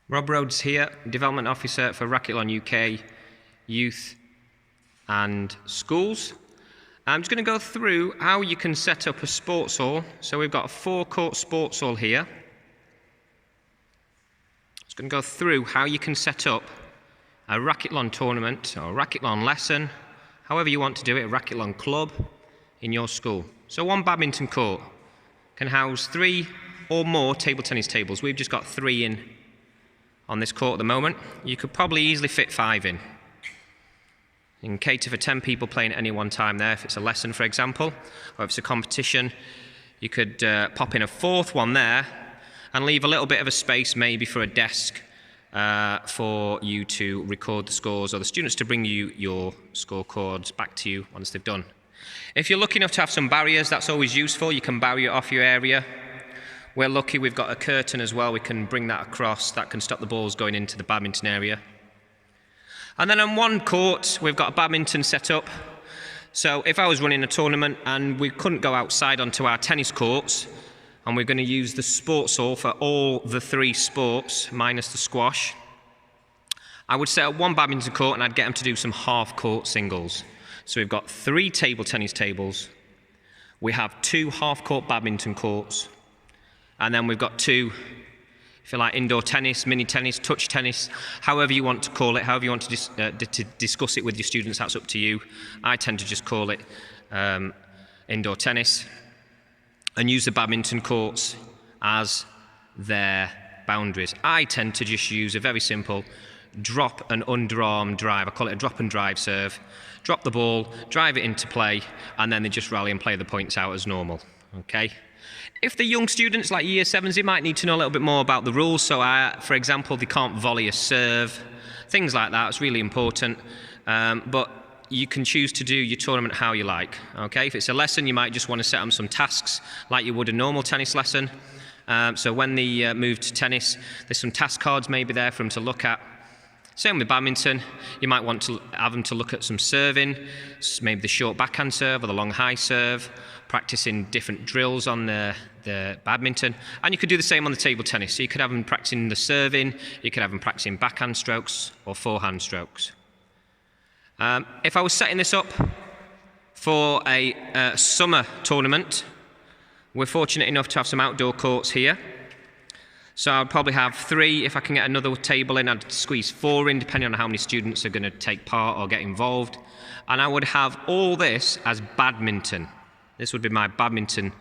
Rob Rhodes here, Development Officer for Racketlon UK, Youth and Schools. I'm just going to go through how you can set up a sports hall. So we've got a 4-court sports hall here. Just going to go through how you can set up a Racketlon tournament or a Racketlon lesson, however you want to do it, a Racketlon club in your school. So one badminton court can house 3 or more table tennis tables. We've just got 3 in on this court at the moment. You could probably easily fit 5 in. You can cater for 10 people playing at any one time there if it's a lesson, for example, or if it's a competition. You could pop in a 4th one there and leave a little bit of a space maybe for a desk for you to record the scores, or the students to bring you your scorecards back to you once they've done. If you're lucky enough to have some barriers, that's always useful. You can barrier it off your area. We're lucky we've got a curtain as well. We can bring that across. That can stop the balls going into the badminton area. And then on one court, we've got a badminton set up. So if I was running a tournament and we couldn't go outside onto our tennis courts, and we're going to use the sports hall for all the 3 sports, minus the squash, I would set up one badminton court and I'd get them to do some half-court singles. So we've got 3 table tennis tables. We have 2 half-court badminton courts. And then we've got 2, if you like, indoor tennis, mini tennis, touch tennis, however you want to call it, however you want to discuss it with your students, that's up to you. I tend to just call it indoor tennis and use the badminton courts as their boundaries. I tend to just use a very simple drop and underarm drive. I call it a drop and drive serve. Drop the ball, drive it into play, and then they just rally and play the points out as normal. Okay? If they're young students like Year 7s, they might need to know a little bit more about the rules. So, for example, they can't volley a serve, things like that. It's really important. But you can choose to do your tournament how you like. Okay? If it's a lesson, you might just want to set them some tasks like you would a normal tennis lesson. So when they move to tennis, there's some task cards maybe there for them to look at. Same with badminton. You might want to have them to look at some serving, maybe the short backhand serve or the long high serve, practicing different drills on the badminton. And you could do the same on the table tennis. So you could have them practicing the serving, you could have them practicing backhand strokes or forehand strokes. If I was setting this up for a summer tournament, we're fortunate enough to have some outdoor courts here. So I'd probably have 3. If I can get another table in, I'd squeeze 4 in, depending on how many students are going to take part or get involved. And I would have all this as badminton. This would be my badminton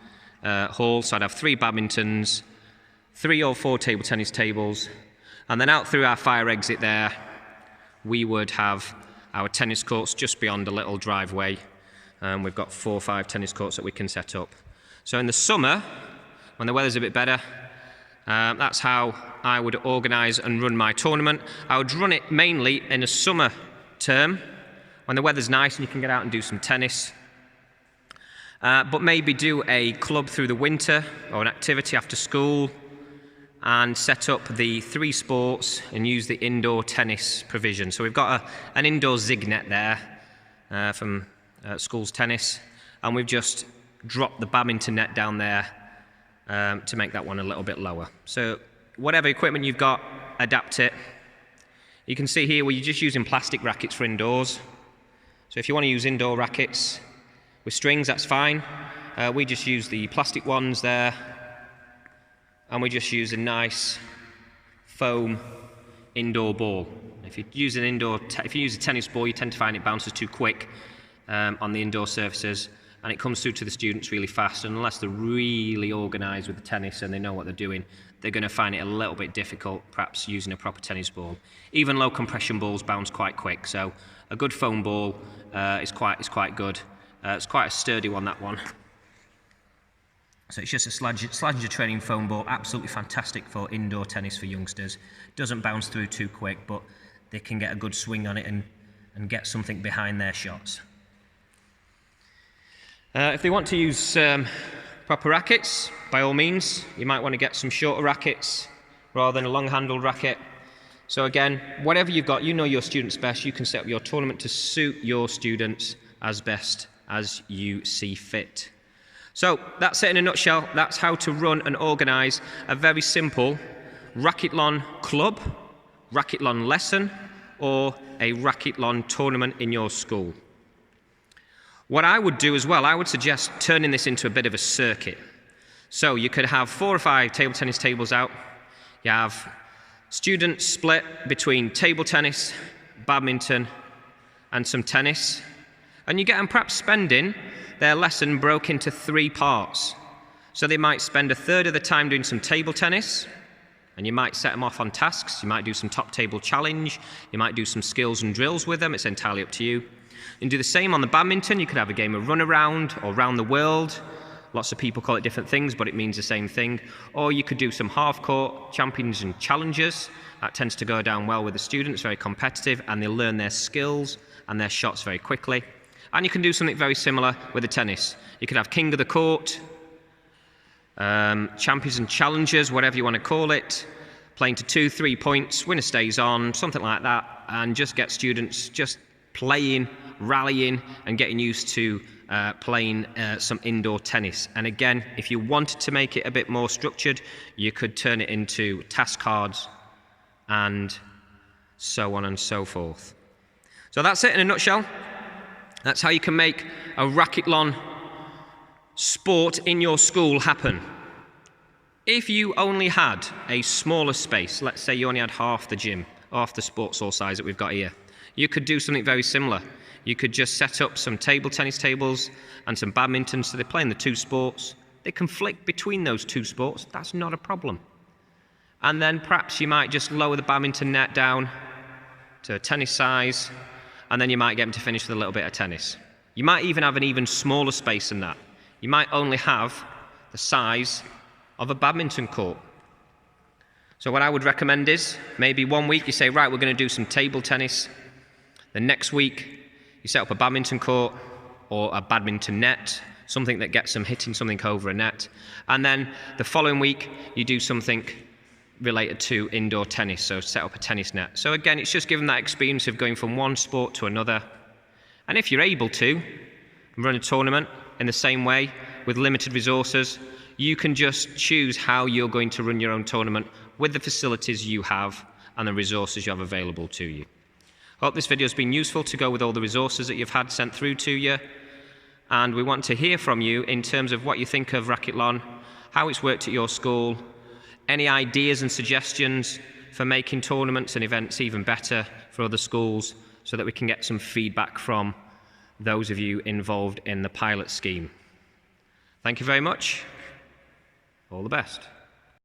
hall. So I'd have 3 badmintons, 3 or 4 table tennis tables. And then out through our fire exit there, we would have our tennis courts just beyond a little driveway. We've got 4 or 5 tennis courts that we can set up. So in the summer, when the weather's a bit better, that's how I would organise and run my tournament. I would run it mainly in a summer term when the weather's nice and you can get out and do some tennis. But maybe do a club through the winter or an activity after school and set up the 3 sports and use the indoor tennis provision. So we've got an indoor zig net there from school's tennis, and we've just dropped the badminton net down there to make that one a little bit lower. So whatever equipment you've got, adapt it. You can see here where you're just using plastic rackets for indoors. So if you want to use indoor rackets with strings, that's fine. We just use the plastic ones there, and we just use a nice foam indoor ball. If you use a tennis ball, you tend to find it bounces too quick on the indoor surfaces, and it comes through to the students really fast. And unless they're really organised with the tennis and they know what they're doing, they're going to find it a little bit difficult, perhaps using a proper tennis ball. Even low compression balls bounce quite quick, so a good foam ball is quite good. It's quite a sturdy one, that one. So it's just a Slazenger training foam ball, absolutely fantastic for indoor tennis for youngsters. Doesn't bounce through too quick, but they can get a good swing on it and get something behind their shots. If they want to use proper rackets, by all means, you might want to get some shorter rackets rather than a long-handled racket. So again, whatever you've got, you know your students best. You can set up your tournament to suit your students as best as you see fit. So that's it in a nutshell. That's how to run and organise a very simple Racketlon club Racketlon lesson or a Racketlon tournament in your school. What I would do as well, I would suggest turning this into a bit of a circuit. So you could have 4 or 5 table tennis tables out. You have students split between table tennis, badminton, and some tennis. And you get them perhaps spending their lesson broke into 3 parts. So they might spend a third of the time doing some table tennis, and you might set them off on tasks. You might do some top table challenge. You might do some skills and drills with them. It's entirely up to you. And do the same on the badminton. You could have a game of run around or round the world. Lots of people call it different things, but it means the same thing. Or you could do some half-court champions and challengers. That tends to go down well with the students, very competitive, and they learn their skills and their shots very quickly. And you can do something very similar with the tennis. You could have king of the court, champions and challengers, whatever you want to call it, playing to 2-3 points, winner stays on, something like that, and just get students just playing, rallying, and getting used to playing some indoor tennis. And again, if you wanted to make it a bit more structured, you could turn it into task cards and so on and so forth. So that's it in a nutshell. That's how you can make a Racketlon sport in your school happen. If you only had a smaller space, let's say you only had half the gym, half the sports hall size that we've got here, you could do something very similar. You could just set up some table tennis tables and some badminton, so they're playing the 2 sports. They can flick between those 2 sports, that's not a problem. And then perhaps you might just lower the badminton net down to tennis size, and then you might get them to finish with a little bit of tennis. You might even have an even smaller space than that. You might only have the size of a badminton court. So what I would recommend is, maybe one week you say, right, we're going to do some table tennis. The next week, you set up a badminton court or a badminton net, something that gets them hitting something over a net. And then the following week, you do something related to indoor tennis, so set up a tennis net. So again, it's just giving that experience of going from one sport to another. And if you're able to run a tournament in the same way with limited resources, you can just choose how you're going to run your own tournament with the facilities you have and the resources you have available to you. I hope this video has been useful to go with all the resources that you've had sent through to you. And we want to hear from you in terms of what you think of Racketlon, how it's worked at your school, any ideas and suggestions for making tournaments and events even better for other schools, so that we can get some feedback from those of you involved in the pilot scheme. Thank you very much. All the best.